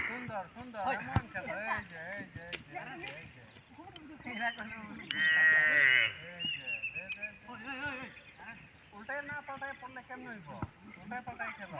সুন্দর সুন্দর এমন খেলো এই যে এই যে উল্টায় না পাল্টায় পড়লে কেমন হইব উল্টায় পাল্টায় খেলো